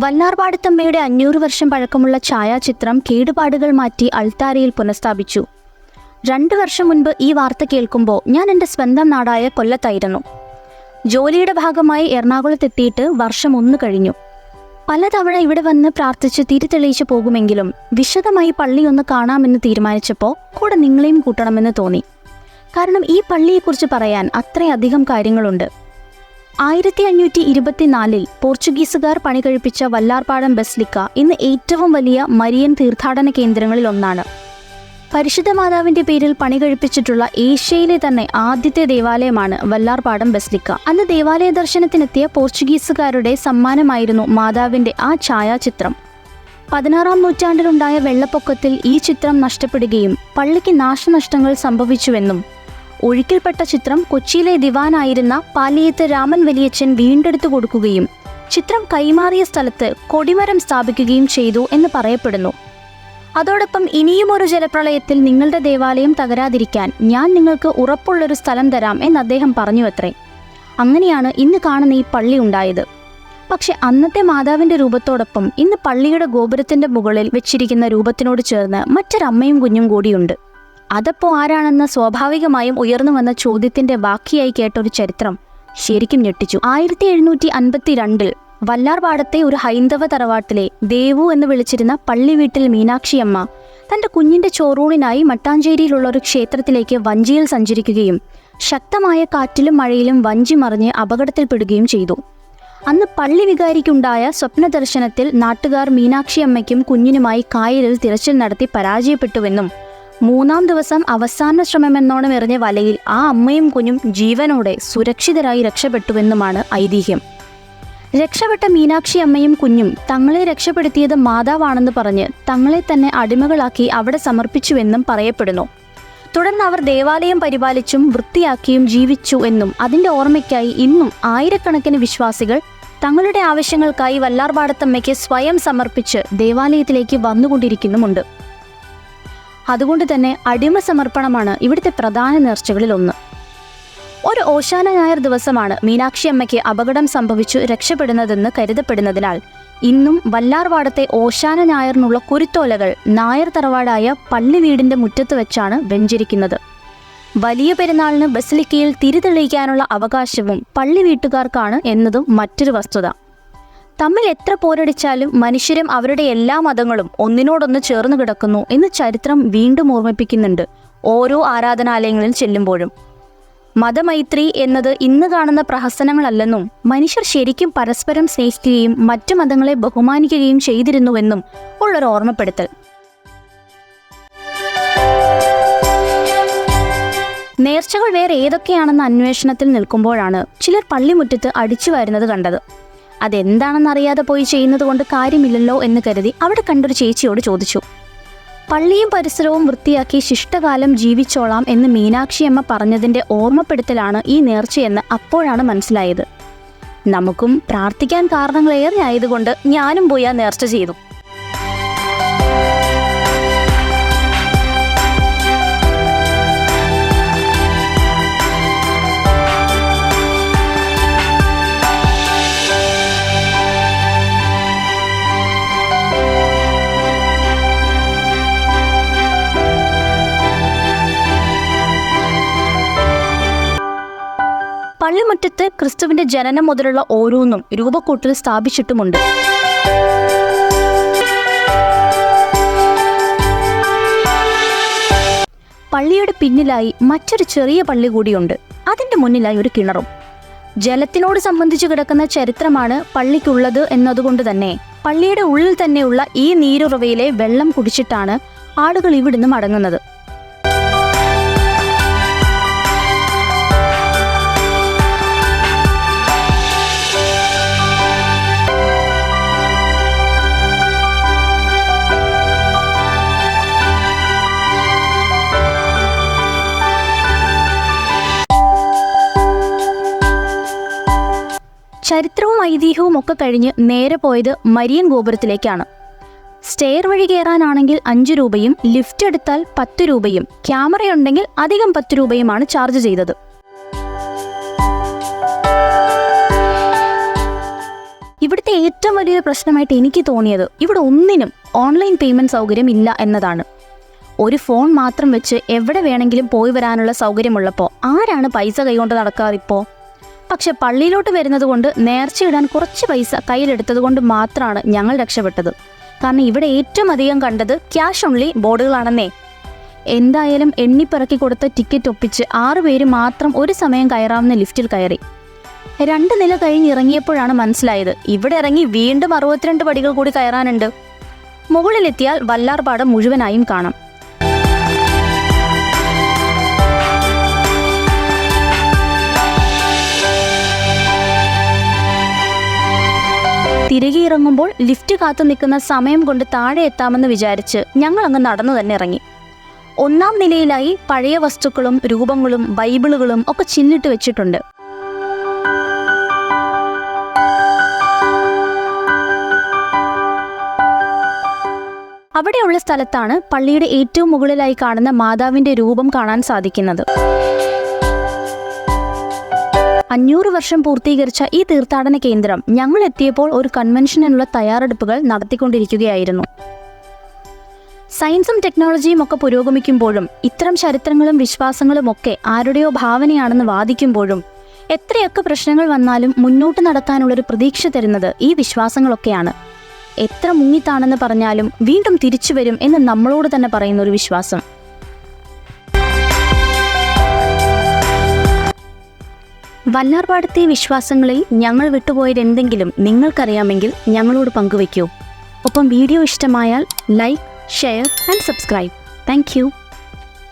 വല്ലാർപാടത്തമ്മയുടെ 500 വർഷം പഴക്കമുള്ള ഛായാചിത്രം കേടുപാടുകൾ മാറ്റി അൾത്താരയിൽ പുനഃസ്ഥാപിച്ചു. 2 വർഷം മുൻപ് ഈ വാർത്ത കേൾക്കുമ്പോൾ ഞാൻ എൻ്റെ സ്വന്തം നാടായ കൊല്ലത്തായിരുന്നു. ജോലിയുടെ ഭാഗമായി എറണാകുളത്തെത്തിയിട്ട് വർഷം 1 കഴിഞ്ഞു. പലതവണ ഇവിടെ വന്ന് പ്രാർത്ഥിച്ച് തിരിതെളിയിച്ചു പോകുമെങ്കിലും വിശദമായി പള്ളി ഒന്ന് കാണാമെന്ന് തീരുമാനിച്ചപ്പോൾ കൂടെ നിങ്ങളെയും കൂട്ടണമെന്ന് തോന്നി. കാരണം ഈ പള്ളിയെക്കുറിച്ച് പറയാൻ അത്രയധികം കാര്യങ്ങളുണ്ട്. 1524 പോർച്ചുഗീസുകാർ പണികഴിപ്പിച്ച വല്ലാർപാടം ബസിലിക്ക ഇന്ന് ഏറ്റവും വലിയ മരിയൻ തീർത്ഥാടന കേന്ദ്രങ്ങളിൽ ഒന്നാണ്. പരിശുദ്ധ മാതാവിന്റെ പേരിൽ പണികഴിപ്പിച്ചിട്ടുള്ള ഏഷ്യയിലെ തന്നെ ആദ്യത്തെ ദേവാലയമാണ് വല്ലാർപാടം ബസിലിക്ക. അന്ന് ദേവാലയ ദർശനത്തിനെത്തിയ പോർച്ചുഗീസുകാരുടെ സമ്മാനമായിരുന്നു മാതാവിന്റെ ആ ഛായാചിത്രം. 16-ാം നൂറ്റാണ്ടിലുണ്ടായ വെള്ളപ്പൊക്കത്തിൽ ഈ ചിത്രം നഷ്ടപ്പെടുകയും പള്ളിക്ക് നാശനഷ്ടങ്ങൾ സംഭവിച്ചുവെന്നും ഒഴുക്കിൽപ്പെട്ട ചിത്രം കൊച്ചിയിലെ ദിവാനായിരുന്ന പാലിയത്ത് രാമൻ വലിയച്ഛൻ വീണ്ടെടുത്തു കൊടുക്കുകയും ചിത്രം കൈമാറിയ സ്ഥലത്ത് കൊടിമരം സ്ഥാപിക്കുകയും ചെയ്തു എന്ന് പറയപ്പെടുന്നു. അതോടൊപ്പം ഇനിയും ഒരു ജലപ്രളയത്തിൽ നിങ്ങളുടെ ദേവാലയം തകരാതിരിക്കാൻ ഞാൻ നിങ്ങൾക്ക് ഉറപ്പുള്ളൊരു സ്ഥലം തരാം എന്ന് അദ്ദേഹം പറഞ്ഞുവത്രേ. അങ്ങനെയാണ് ഇന്ന് കാണുന്ന ഈ പള്ളി ഉണ്ടായത്. പക്ഷെ അന്നത്തെ മാതാവിന്റെ രൂപത്തോടൊപ്പം ഇന്ന് പള്ളിയുടെ ഗോപുരത്തിന്റെ മുകളിൽ വെച്ചിരിക്കുന്ന രൂപത്തിനോട് ചേർന്ന് മറ്റൊരമ്മയും കുഞ്ഞും കൂടിയുണ്ട്. അതപ്പോൾ ആരാണെന്ന സ്വാഭാവികമായും ഉയർന്നു വന്ന ചോദ്യത്തിന്റെ ബാക്കിയായി കേട്ടൊരു ചരിത്രം ശരിക്കും ഞെട്ടിച്ചു. 1752 വല്ലാർപാടത്തെ ഒരു ഹൈന്ദവ തറവാട്ടിലെ ദേവു എന്ന് വിളിച്ചിരുന്ന പള്ളി വീട്ടിൽ മീനാക്ഷിയമ്മ തന്റെ കുഞ്ഞിന്റെ ചോറൂണിനായി മട്ടാഞ്ചേരിയിലുള്ള ഒരു ക്ഷേത്രത്തിലേക്ക് വഞ്ചിയിൽ സഞ്ചരിക്കുകയും ശക്തമായ കാറ്റിലും മഴയിലും വഞ്ചി മറിഞ്ഞ് അപകടത്തിൽപ്പെടുകയും ചെയ്തു. അന്ന് പള്ളി വികാരിക്കുണ്ടായ സ്വപ്ന ദർശനത്തിൽ നാട്ടുകാർ മീനാക്ഷിയമ്മയ്ക്കും കുഞ്ഞിനുമായി കായലിൽ തിരച്ചിൽ നടത്തി പരാജയപ്പെട്ടുവെന്നും 3-ാം ദിവസം അവസാന ശ്രമമെന്നോണം എറിഞ്ഞ വലയിൽ ആ അമ്മയും കുഞ്ഞും ജീവനോടെ സുരക്ഷിതരായി രക്ഷപ്പെട്ടുവെന്നുമാണ് ഐതിഹ്യം. രക്ഷപ്പെട്ട മീനാക്ഷി അമ്മയും കുഞ്ഞും തങ്ങളെ രക്ഷപ്പെടുത്തിയത് മാതാവാണെന്ന് പറഞ്ഞ് തങ്ങളെ തന്നെ അടിമകളാക്കി അവിടെ സമർപ്പിച്ചുവെന്നും പറയപ്പെടുന്നു. തുടർന്ന് അവർ ദേവാലയം പരിപാലിച്ചും വൃത്തിയാക്കിയും ജീവിച്ചു എന്നും അതിൻ്റെ ഓർമ്മയ്ക്കായി ഇന്നും ആയിരക്കണക്കിന് വിശ്വാസികൾ തങ്ങളുടെ ആവശ്യങ്ങൾക്കായി വല്ലാർപാടത്തമ്മയ്ക്ക് സ്വയം സമർപ്പിച്ച് ദേവാലയത്തിലേക്ക് വന്നുകൊണ്ടിരിക്കുന്നുമുണ്ട്. അതുകൊണ്ട് തന്നെ അടിമ സമർപ്പണമാണ് ഇവിടുത്തെ പ്രധാന നേർച്ചകളിൽ ഒന്ന്. ഒരു ഓശാന ഞായർ ദിവസമാണ് മീനാക്ഷി അമ്മയ്ക്ക് അപകടം സംഭവിച്ചു രക്ഷപ്പെടുന്നതെന്ന് കരുതപ്പെടുന്നതിനാൽ ഇന്നും വല്ലാർപാടത്തെ ഓശാന ഞായറിനുള്ള കുരുത്തോലകൾ നായർ തറവാടായ പള്ളി വീടിന്റെ മുറ്റത്ത് വെച്ചാണ് വെഞ്ചരിക്കുന്നത്. വലിയ പെരുന്നാളിന് ബസിലിക്കയിൽ തിരിതെളിയിക്കാനുള്ള അവകാശവും പള്ളി വീട്ടുകാർക്കാണ് എന്നതും മറ്റൊരു വസ്തുത. തമ്മിൽ എത്ര പോരടിച്ചാലും മനുഷ്യരും അവരുടെ എല്ലാ മതങ്ങളും ഒന്നിനോടൊന്ന് ചേർന്ന് കിടക്കുന്നു എന്ന് ചരിത്രം വീണ്ടും ഓർമ്മിപ്പിക്കുന്നുണ്ട് ഓരോ ആരാധനാലയങ്ങളിൽ ചെല്ലുമ്പോഴും. മതമൈത്രി എന്നത് ഇന്ന് കാണുന്ന പ്രഹസനങ്ങളല്ലെന്നും മനുഷ്യർ ശരിക്കും പരസ്പരം സ്നേഹിക്കുകയും മറ്റു മതങ്ങളെ ബഹുമാനിക്കുകയും ചെയ്തിരുന്നുവെന്നും ഉള്ളൊരു ഓർമ്മപ്പെടുത്തൽ. നേർച്ചകൾ വേറെ ഏതൊക്കെയാണെന്ന അന്വേഷണത്തിൽ നിൽക്കുമ്പോഴാണ് ചിലർ പള്ളിമുറ്റത്ത് അടിച്ചു വരുന്നത് കണ്ടത്. അതെന്താണെന്നറിയാതെ പോയി ചെയ്യുന്നത് കൊണ്ട് കാര്യമില്ലല്ലോ എന്ന് കരുതി അവിടെ കണ്ടൊരു ചേച്ചിയോട് ചോദിച്ചു. പള്ളിയും പരിസരവും വൃത്തിയാക്കി ശിഷ്ടകാലം ജീവിച്ചോളാം എന്ന് മീനാക്ഷിയമ്മ പറഞ്ഞതിൻ്റെ ഓർമ്മപ്പെടുത്തലാണ് ഈ നേർച്ചയെന്ന് അപ്പോഴാണ് മനസ്സിലായത്. നമുക്കും പ്രാർത്ഥിക്കാൻ കാരണങ്ങളേറെ ആയതുകൊണ്ട് ഞാനും പോയി ആ നേർച്ച ചെയ്തു. പള്ളിമുറ്റത്ത് ക്രിസ്തുവിന്റെ ജനനം മുതലുള്ള ഓരോന്നും രൂപക്കൂട്ടിൽ സ്ഥാപിച്ചിട്ടുമുണ്ട്. പള്ളിയുടെ പിന്നിലായി മറ്റൊരു ചെറിയ പള്ളി കൂടിയുണ്ട്. അതിന്റെ മുന്നിലായി ഒരു കിണറും. ജലത്തിനോട് സംബന്ധിച്ചു കിടക്കുന്ന ചരിത്രമാണ് പള്ളിക്കുള്ളത് എന്നതുകൊണ്ട് തന്നെ പള്ളിയുടെ ഉള്ളിൽ തന്നെയുള്ള ഈ നീരുറവയിലെ വെള്ളം കുടിച്ചിട്ടാണ് ആളുകൾ ഇവിടുന്ന് മടങ്ങുന്നത്. ചരിത്രവും ഐതിഹ്യവും ഒക്കെ കഴിഞ്ഞ് നേരെ പോയത് മരിയൻ ഗോപുരത്തിലേക്കാണ്. സ്റ്റെയർ വഴി കയറാനാണെങ്കിൽ 5 രൂപയും ലിഫ്റ്റ് എടുത്താൽ 10 രൂപയും ക്യാമറയുണ്ടെങ്കിൽ അധികം 10 രൂപയുമാണ് ചാർജ് ചെയ്തത്. ഇവിടുത്തെ ഏറ്റവും വലിയൊരു പ്രശ്നമായിട്ട് എനിക്ക് തോന്നിയത് ഇവിടെ ഒന്നിനും ഓൺലൈൻ പേയ്മെൻറ്റ് സൗകര്യം ഇല്ല എന്നതാണ്. ഒരു ഫോൺ മാത്രം വെച്ച് എവിടെ വേണമെങ്കിലും പോയി വരാനുള്ള സൗകര്യമുള്ളപ്പോൾ ആരാണ് പൈസ കൈകൊണ്ട് നടക്കാറിപ്പോൾ? പക്ഷെ പള്ളിയിലോട്ട് വരുന്നത് കൊണ്ട് നേർച്ചയിടാൻ കുറച്ച് പൈസ കയ്യിലെടുത്തത് കൊണ്ട് മാത്രമാണ് ഞങ്ങൾ രക്ഷപ്പെട്ടത്. കാരണം ഇവിടെ ഏറ്റവും അധികം കണ്ടത് ക്യാഷ് ഓൺലി ബോർഡുകളാണെന്നേ. എന്തായാലും എണ്ണിപ്പിറക്കി കൊടുത്ത ടിക്കറ്റ് ഒപ്പിച്ച് 6 പേര് മാത്രം ഒരു സമയം കയറാവുന്ന ലിഫ്റ്റിൽ കയറി. 2 നില കഴിഞ്ഞിറങ്ങിയപ്പോഴാണ് മനസ്സിലായത് ഇവിടെ ഇറങ്ങി വീണ്ടും 62 പടികൾ കൂടി കയറാനുണ്ട്. മുകളിലെത്തിയാൽ വല്ലാർപാടം മുഴുവനായും കാണാം. തിരികെ ഇറങ്ങുമ്പോൾ ലിഫ്റ്റ് കാത്തു നിൽക്കുന്ന സമയം കൊണ്ട് താഴെ എത്താമെന്ന് വിചാരിച്ച് ഞങ്ങൾ അങ്ങ് നടന്നു തന്നെ ഇറങ്ങി. 1-ാം നിലയിലായി പഴയ വസ്തുക്കളും രൂപങ്ങളും ബൈബിളുകളും ഒക്കെ ചിന്നിട്ട് വെച്ചിട്ടുണ്ട്. അവിടെയുള്ള സ്ഥലത്താണ് പള്ളിയുടെ ഏറ്റവും മുകളിലായി കാണുന്ന മാതാവിന്റെ രൂപം കാണാൻ സാധിക്കുന്നത്. 500 വർഷം പൂർത്തീകരിച്ച ഈ തീർത്ഥാടന കേന്ദ്രം ഞങ്ങൾ എത്തിയപ്പോൾ ഒരു കൺവെൻഷനുള്ള തയ്യാറെടുപ്പുകൾ നടത്തിക്കൊണ്ടിരിക്കുകയായിരുന്നു. സയൻസും ടെക്നോളജിയും ഒക്കെ പുരോഗമിക്കുമ്പോഴും ഇത്തരം ചരിത്രങ്ങളും വിശ്വാസങ്ങളും ഒക്കെ ആരുടെയോ ഭാവനയാണെന്ന് വാദിക്കുമ്പോഴും എത്രയൊക്കെ പ്രശ്നങ്ങൾ വന്നാലും മുന്നോട്ട് നടക്കാനുള്ളൊരു പ്രതീക്ഷ തരുന്നത് ഈ വിശ്വാസങ്ങളൊക്കെയാണ്. എത്ര മുങ്ങിത്താണെന്ന് പറഞ്ഞാലും വീണ്ടും തിരിച്ചു വരും എന്ന് നമ്മളോട് തന്നെ പറയുന്നൊരു വിശ്വാസം. വല്ലാർപാടത്തെ വിശ്വാസങ്ങളിൽ ഞങ്ങൾ വിട്ടുപോയതെന്തെങ്കിലും നിങ്ങൾക്കറിയാമെങ്കിൽ ഞങ്ങളോട് പങ്കുവയ്ക്കൂ. ഒപ്പം വീഡിയോ ഇഷ്ടമായാൽ like, share and subscribe. Thank you.